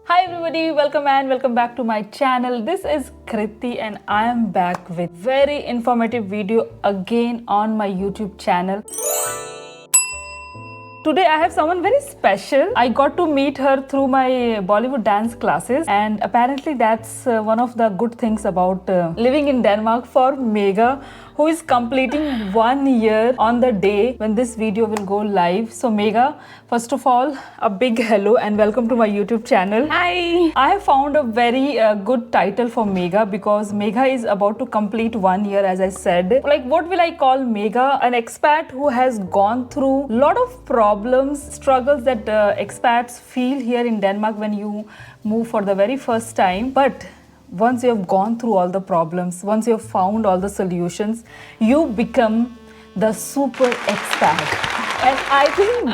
Hi everybody, welcome back to my channel. This is Kriti and I am back with very informative video again on my YouTube channel. Today I have someone very special. I got to meet her through my Bollywood dance classes, and apparently that's one of the good things about living in Denmark for Megha, who is completing 1 year on the day when this video will go live. So Megha, first of all, a big hello and welcome to my YouTube channel. Hi! I have found a very good title for Megha because Megha is about to complete 1 year, as I said. Like, what will I call Megha? An expat who has gone through a lot of problems, struggles that expats feel here in Denmark when you move for the very first time. But once you have gone through all the problems, once you have found all the solutions, you become the super expat. And I think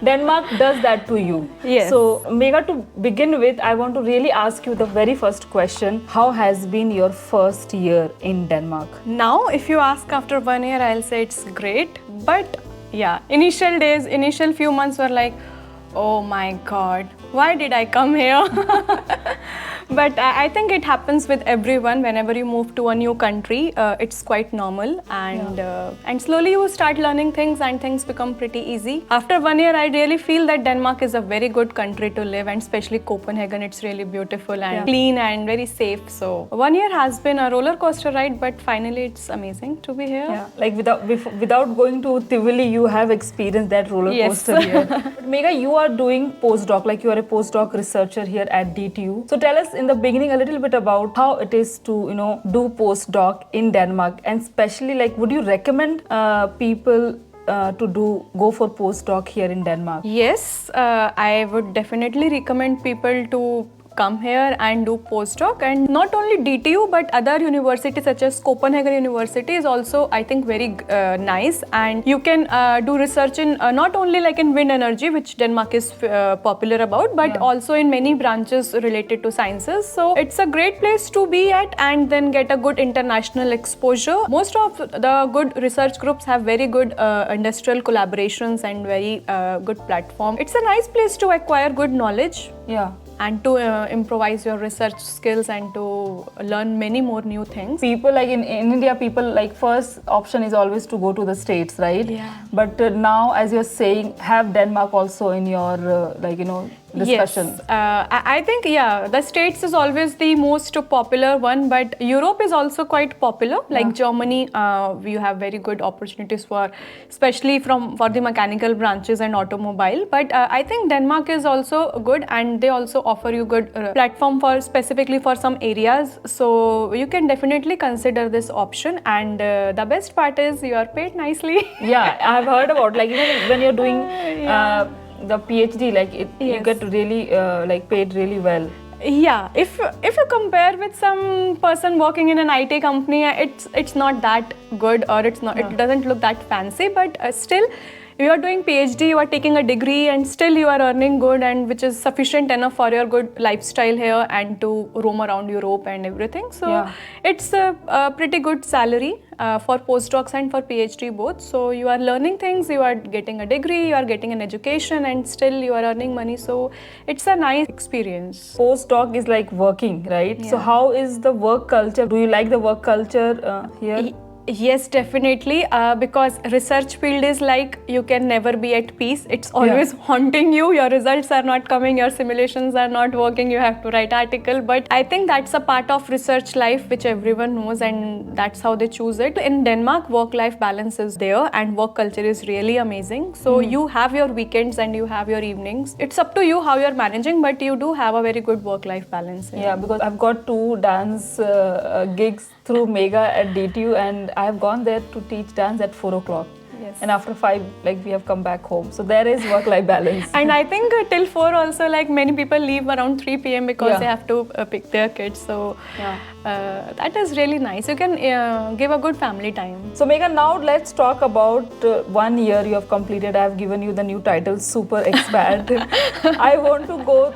Denmark does that to you. Yes. So, Megha, to begin with, I want to really ask you the very first question. How has been your first year in Denmark? Now, if you ask after 1 year, I'll say it's great. But yeah, initial few months were like, oh my God, why did I come here? But I think it happens with everyone whenever you move to a new country. It's quite normal, and slowly you start learning things and things become pretty easy. After 1 year, I really feel that Denmark is a very good country to live, and especially Copenhagen. It's really beautiful and clean and very safe. So 1 year has been a roller coaster ride, but finally it's amazing to be here. Yeah, like without going to Tivoli, you have experienced that roller coaster here. But Megha, you are doing postdoc, like you are a postdoc researcher here at DTU. So tell us in the beginning a little bit about how it is to do postdoc in Denmark, and especially like would you recommend people to go for postdoc here in Denmark? Yes, I would definitely recommend people to come here and do postdoc, and not only DTU but other universities such as Copenhagen University is also, I think, very nice, and you can do research in not only like in wind energy, which Denmark is popular about, but also in many branches related to sciences. So it's a great place to be at and then get a good international exposure. Most of the good research groups have very good industrial collaborations and very good platform. It's a nice place to acquire good knowledge. Yeah. And to improvise your research skills and to learn many more new things. People like in India, people like first option is always to go to the States, right? Yeah. But now, as you're saying, have Denmark also in your discussion? Yes, I think the States is always the most popular one, but Europe is also quite popular. Like Germany, you have very good opportunities for, especially for the mechanical branches and automobile. But I think Denmark is also good, and they also offer you good platform for specifically for some areas. So you can definitely consider this option, and the best part is you are paid nicely. Yeah, I've heard about like even when you're doing the PhD, like you get really paid really well. Yeah, if you compare with some person working in an IT company, it's not that good, or it doesn't look that fancy, but still you are doing PhD, you are taking a degree, and still you are earning good, and which is sufficient enough for your good lifestyle here and to roam around Europe and everything. So it's a pretty good salary for postdocs and for PhD both. So you are learning things, you are getting a degree, you are getting an education, and still you are earning money. So it's a nice experience. Postdoc is like working, right? Yeah. So how is the work culture? Do you like the work culture here? Yes, definitely, because research field is like you can never be at peace. It's always haunting you. Your results are not coming, your simulations are not working, you have to write article. But I think that's a part of research life which everyone knows, and that's how they choose it. In Denmark, work-life balance is there, and work culture is really amazing. So you have your weekends and you have your evenings. It's up to you how you're managing, but you do have a very good work-life balance. Yeah, because I've got 2 dance gigs through Megha at DTU, and I have gone there to teach dance at 4 o'clock. Yes. And after 5, like we have come back home. So there is work-life balance. And I think till 4 also, like many people leave around 3 p.m. because they have to pick their kids. So that is really nice. You can give a good family time. So Megha, now let's talk about 1 year you have completed. I have given you the new title, Super Expat. I want to go,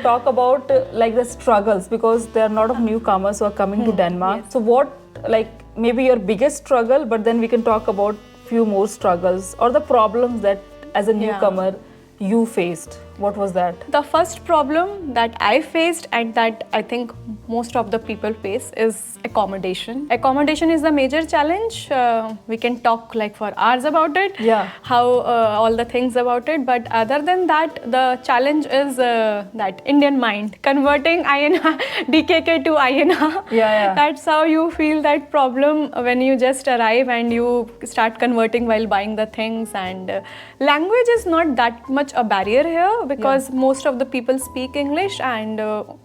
talk about like the struggles, because there are a lot of newcomers who are coming to Denmark. Yes. So what, like maybe your biggest struggle, but then we can talk about few more struggles or the problems that as a newcomer you faced. What was that? The first problem that I faced and that I think most of the people face is accommodation. Accommodation is the major challenge. We can talk like for hours about it. Yeah. How all the things about it. But other than that, the challenge is that Indian mind converting INR, DKK to INR. Yeah. That's how you feel that problem when you just arrive and you start converting while buying the things. And language is not that much a barrier here because most of the people speak English, and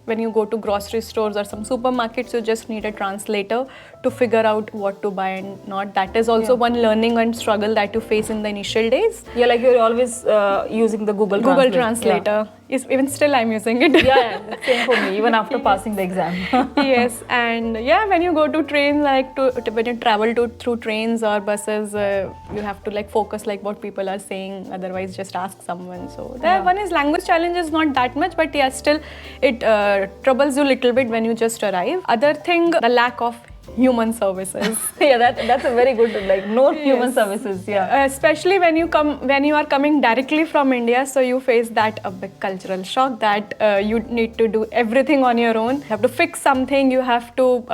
when you go to grocery stores or some supermarkets, you just need a translator to figure out what to buy and not. That is also one learning and struggle that you face in the initial days. Yeah, like you're always using the Google Translator. Yes, even still I'm using it. Yeah, same for me, even after passing the exam. Yes, and when you go to train, when you travel through trains or buses, you have to like focus like what people are saying, otherwise just ask someone. So there one is language challenge is not that much, but still it troubles you a little bit when you just arrive. Other thing, the lack of human services. Yeah, that's a very good, like human services. Yeah, especially when you are coming directly from India, so you face that a big cultural shock that you need to do everything on your own. You have to fix something, you have to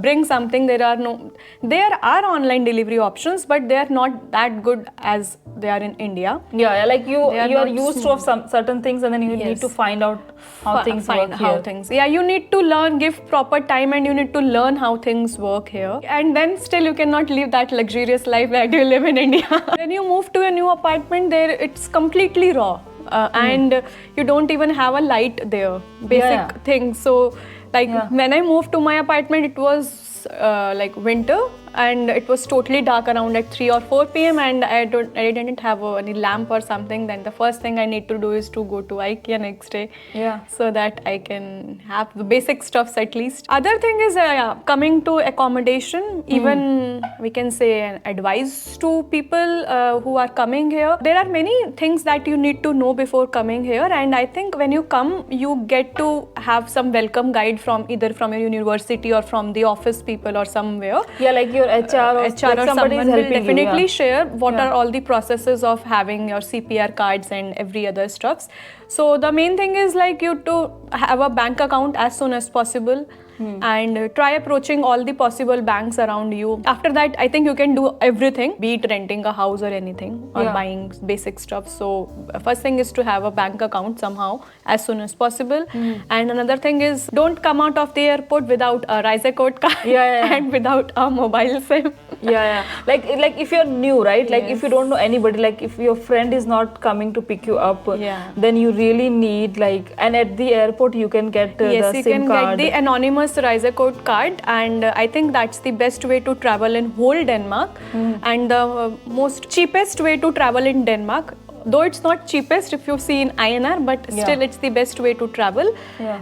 bring something. There are online delivery options, but they are not that good as they are in India. Yeah, like you are used to some certain things, and then you need to find out how things work here. You need to learn, give proper time, and you need to learn how things work here. And then still you cannot live that luxurious life that you live in India. When you move to a new apartment, there it's completely raw. And you don't even have a light there. Basic things. So when I moved to my apartment, it was like winter, and it was totally dark around like 3 or 4 p.m. and I didn't have any lamp or something. Then the first thing I need to do is to go to IKEA next day, so that I can have the basic stuffs at least. Other thing is coming to accommodation. Even we can say an advice to people who are coming here. There are many things that you need to know before coming here, and I think when you come, you get to have some welcome guide from either from your university or from the office people or somewhere. Yeah, like your HR or somebody someone will definitely share what are all the processes of having your CPR cards and every other stuffs. So the main thing is like you to have a bank account as soon as possible. And try approaching all the possible banks around you. After that, I think you can do everything, be it renting a house or anything, or buying basic stuff. So first thing is to have a bank account somehow as soon as possible. And another thing is don't come out of the airport without a Rise code card and without a mobile SIM. Like if you're new, right? Like if you don't know anybody, like if your friend is not coming to pick you up, then you really need and at the airport you can get the SIM card. Yes, you can get the anonymous Rise code card, and I think that's the best way to travel in whole Denmark, and the most cheapest way to travel in Denmark. Though it's not cheapest if you see in INR, but still it's the best way to travel.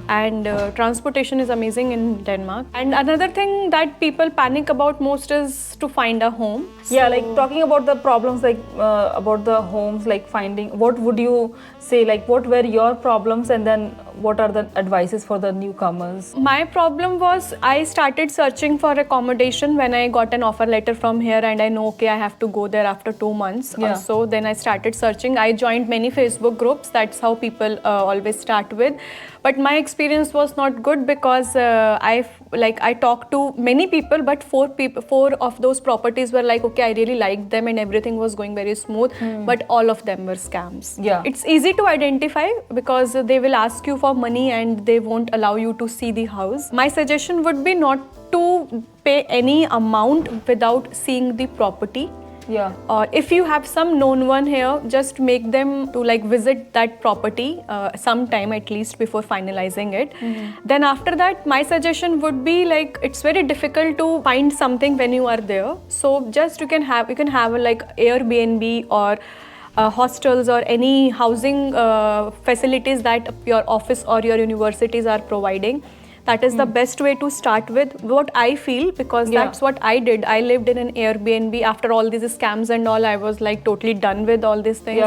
And transportation is amazing in Denmark. And another thing that people panic about most is to find a home. Like talking about the problems, about the homes, like finding, what would you say, like what were your problems, and then what are the advices for the newcomers? My problem was I started searching for accommodation when I got an offer letter from here, and I know, okay, I have to go there after 2 months or so. Then I started searching. I joined many Facebook groups. That's how people always start with. But my experience was not good because I talked to many people, but 4 of those properties were like, okay, I really liked them and everything was going very smooth, but all of them were scams. It's easy to identify because they will ask you for money and they won't allow you to see the house. My suggestion would be not to pay any amount without seeing the property. Or if you have some known one here, just make them to visit that property sometime at least before finalizing it. Then after that, my suggestion would be it's very difficult to find something when you are there. So just you can have Airbnb or hostels or any housing facilities that your office or your universities are providing. That is the best way to start with, what I feel, because that's what I did. I lived in an Airbnb. After all these scams and all, I was totally done with all these things.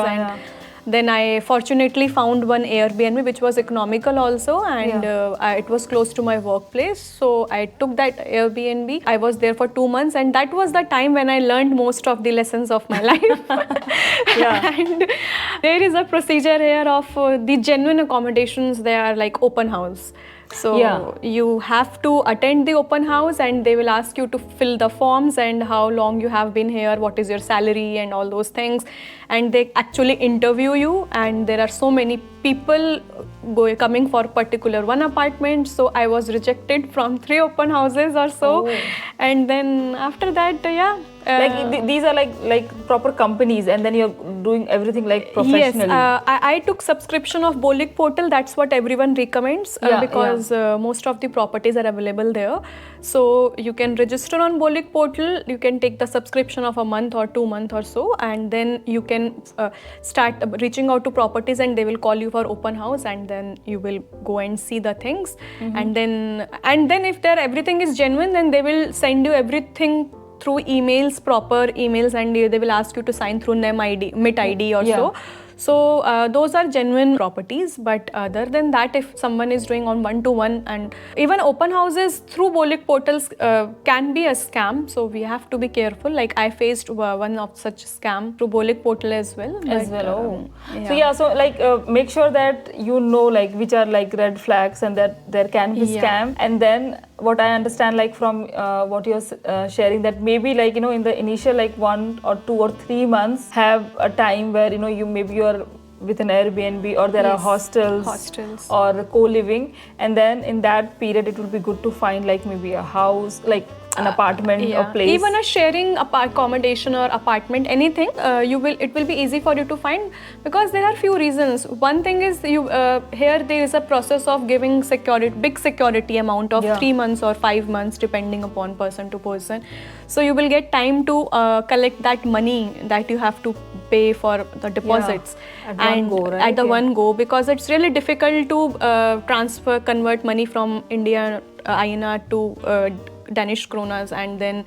Then I fortunately found one Airbnb which was economical also, and it was close to my workplace. So I took that Airbnb. I was there for 2 months, and that was the time when I learned most of the lessons of my life. And there is a procedure here of the genuine accommodations. They are like open house. So you have to attend the open house, and they will ask you to fill the forms and how long you have been here, what is your salary and all those things. And they actually interview you, and there are so many people coming for particular one apartment. So I was rejected from 3 open houses or so. And then after that, these are like proper companies, and then you're doing everything like professionally. Yes, I took subscription of Bolik portal. That's what everyone recommends because most of the properties are available there. So you can register on Bolik portal. You can take the subscription of a month or 2 months or so, and then you can start reaching out to properties, and they will call you for open house, and then you will go and see the things. And then if everything is genuine, then they will send you everything through emails, proper emails, and they will ask you to sign through NEM ID, MIT ID or so. So those are genuine properties. But other than that, if someone is doing on one-to-one, and even open houses through Bolik portals can be a scam. So we have to be careful. Like I faced one of such scam through Bolik portal as well. So like make sure that you know like which are like red flags, and that there can be scam. And then what I understand like from what you're sharing, that maybe like in the initial like 1 or 2 or 3 months have a time where you're with an Airbnb, or there are hostels or co-living, and then in that period it will be good to find like maybe a house, like an apartment or place. Even a sharing accommodation or apartment, anything, it will be easy for you to find, because there are few reasons. One thing is here there is a process of giving big security amount of 3 months or 5 months depending upon person to person. So you will get time to collect that money that you have to pay for the deposits at one go, because it's really difficult to convert money from Indian INR to Danish kronas and then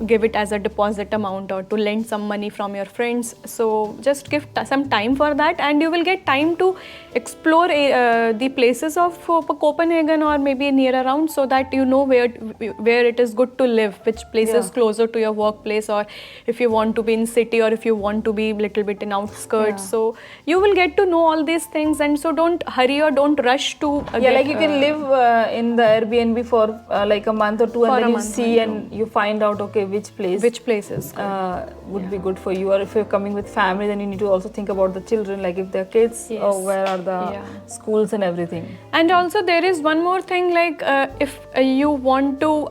give it as a deposit amount, or to lend some money from your friends. So just give some time for that, and you will get time to explore the places of Copenhagen or maybe near around, so that you know where it is good to live, which place is closer to your workplace, or if you want to be in city, or if you want to be little bit in outskirts. So you will get to know all these things, and so don't hurry or don't rush to like you can live in the Airbnb for like a month or 2, and then you see and you find out which places would be good for you. Or if you're coming with family, then you need to also think about the children, like if they're kids, where are the schools and everything. And also there is one more thing, like if you want to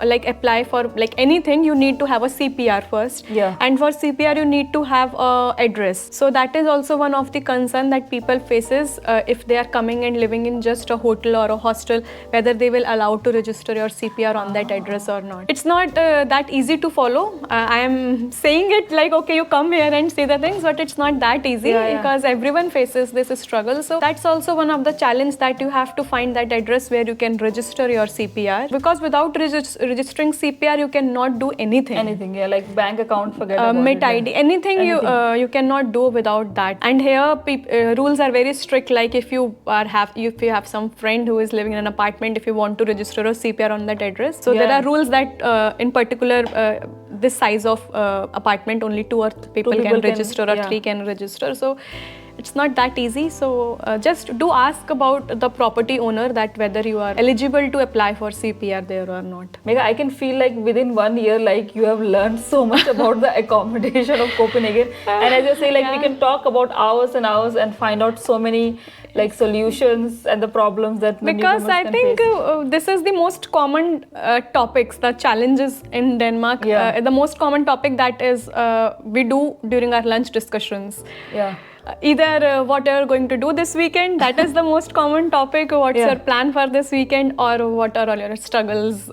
like apply for like anything, you need to have a CPR first, and for CPR you need to have a address. So that is also one of the concern that people faces if they are coming and living in just a hotel or a hostel, whether they will allow to register your CPR on that address or not. It's not that easy to follow. I am saying it like, okay, you come here and see the things, but it's not that easy because everyone faces this struggle. So that's also one of the challenge, that you have to find that address where you can register your CPR, because without registering CPR you cannot do anything. Like bank account, forget about MIT ID, anything. You cannot do without that. And here rules are very strict. Like if you have some friend who is living in an apartment, if you want to register a CPR on that address, so there are rules that in particular this size of apartment only 2 or 3 people can register, or 3 can register. So it's not that easy. So just do ask about the property owner that whether you are eligible to apply for CPR there or not. Megha, I can feel like within 1 year, like you have learned so much about the accommodation of Copenhagen. And as you say, like we can talk about hours and hours and find out so many like solutions and the problems that because I think this is the most common topics, the challenges in Denmark. The most common topic that is we do during our lunch discussions. Either what you're going to do this weekend, that is the most common topic. What's your plan for this weekend, or what are all your struggles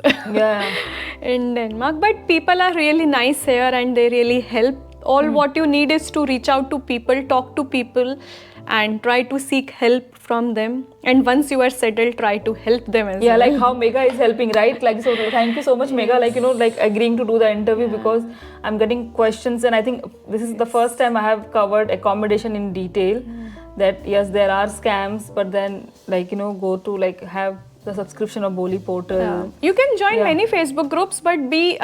in Denmark. But people are really nice here, and they really help All what you need is to reach out to people, talk to people, and try to seek help from them. And once you are settled, try to help them as Yeah, well. like how Megha is helping, right? Like, so thank you so much, Megha, like, like agreeing to do the interview, because I'm getting questions, and I think this is the first time I have covered accommodation in detail. That yes, there are scams, but then like, go to like have the subscription of Boli portal. You can join many Facebook groups, but be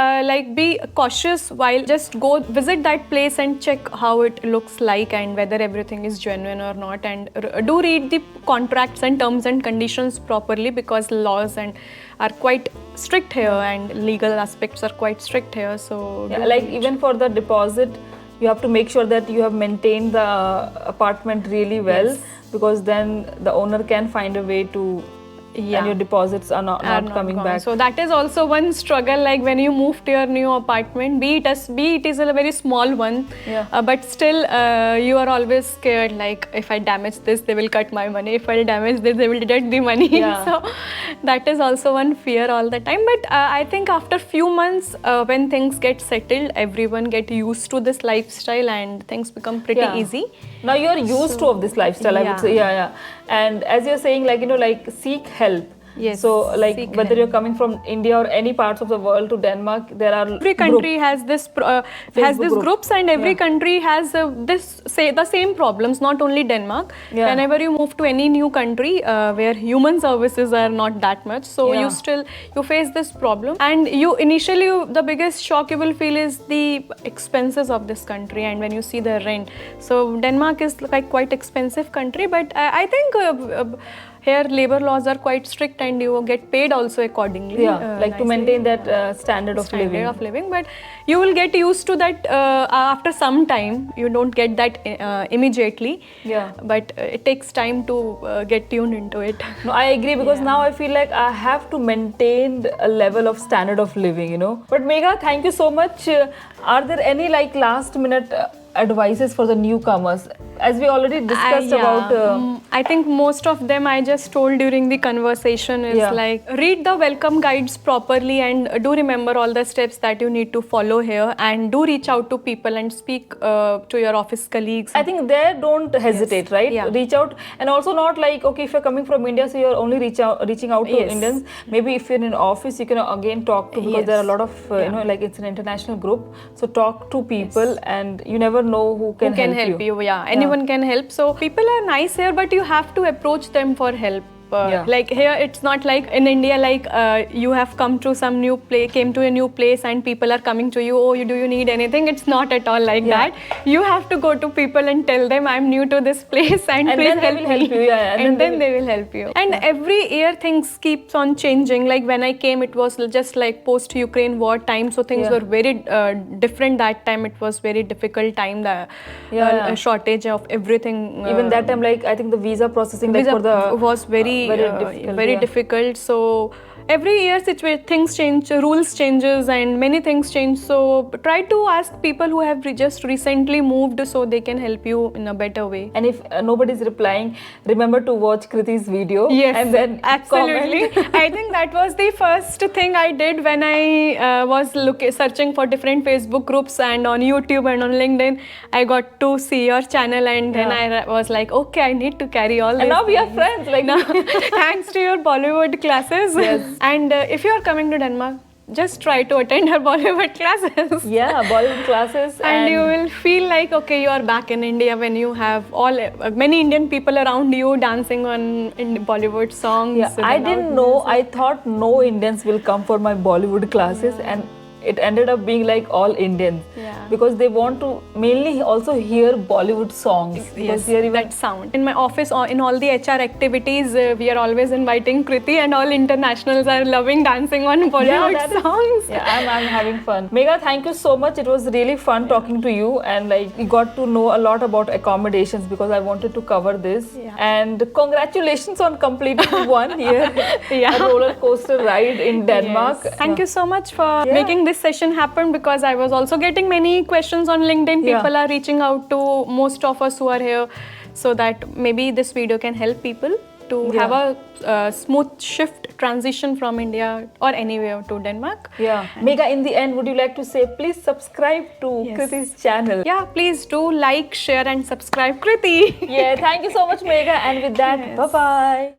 cautious while just go visit that place and check how it looks like and whether everything is genuine or not. And do read the contracts and terms and conditions properly, because laws are quite strict here and legal aspects are quite strict here. So like even for the deposit, you have to make sure that you have maintained the apartment really well, because then the owner can find a way to. And your deposits are not coming back. So that is also one struggle, like when you move to your new apartment, be it is a very small one, but still you are always scared, like if I damage this, they will cut my money. If I damage this, they will deduct the money. So that is also one fear all the time. But I think after few months, when things get settled, everyone get used to this lifestyle and things become pretty easy. Now you are used to of this lifestyle, I would say. And as you're saying, like, like seek help. Yes. So like whether you're coming from India or any parts of the world to Denmark, there are every country has this groups, and every country has the same problems. Not only Denmark. Whenever you move to any new country where human services are not that much, so you face this problem, and initially the biggest shock you will feel is the expenses of this country, and when you see the rent. So Denmark is like quite expensive country, but I think. Here labor laws are quite strict and you get paid also accordingly. Like to maintain that standard of living. But you will get used to that after some time. You don't get that immediately. But it takes time to get tuned into it. No, I agree, because now I feel like I have to maintain a level of standard of living, But Megha, thank you so much. Are there any like last minute advices for the newcomers? As we already discussed about... I think most of them I just told during the conversation is like, read the welcome guides properly and do remember all the steps that you need to follow here, and do reach out to people and speak to your office colleagues. I think there don't hesitate, right? Reach out, and also not like, okay, if you're coming from India, so you're only reaching out to Indians. Maybe if you're in an office, you can again talk to, because there are a lot of, like it's an international group. So talk to people and you never know who can help you. Anyone can help. So people are nice here, but you have to approach them for help. Like here, it's not like in India, like you have come to some new place, came to a new place, and people are coming to you. Oh, do you need anything? It's not at all like that. You have to go to people and tell them, I'm new to this place, and please help me. And then they will help you. And every year things keeps on changing. Like when I came, it was just like post-Ukraine war time, so things were very different that time. It was very difficult time. The shortage of everything. Even that time, like I think the visa processing was very difficult. So every year things change, rules changes, and many things change. So try to ask people who have just recently moved, so they can help you in a better way. And if nobody's replying, remember to watch Kriti's video. And then absolutely comment. I think that was the first thing I did when I was searching for different Facebook groups, and on YouTube and on LinkedIn. I got to see your channel, and then I was like, okay, I need to carry all this. And now we are friends. Like now, thanks to your Bollywood classes. And if you are coming to Denmark, just try to attend her Bollywood classes. Bollywood classes. And you will feel like, okay, you are back in India when you have many Indian people around you dancing on Bollywood songs. I didn't know. I thought no Indians will come for my Bollywood classes, and it ended up being like all Indians, because they want to mainly also hear Bollywood songs. That sound. In my office, in all the HR activities, we are always inviting Kriti, and all internationals are loving dancing on Bollywood songs. I'm having fun. Megha, thank you so much. It was really fun talking to you, and like we got to know a lot about accommodations, because I wanted to cover this. And congratulations on completing 1 year a roller coaster ride in Denmark. Thank you so much for making this session happen, because I was also getting many questions on LinkedIn. People are reaching out to most of us who are here, so that maybe this video can help people to have a smooth shift transition from India or anywhere to Denmark. Yeah. Megha, in the end, would you like to say, please subscribe to Yes. Kriti's channel? Yeah, please do like, share and subscribe Kriti. Yeah, thank you so much, Megha. And with that, Yes. bye-bye.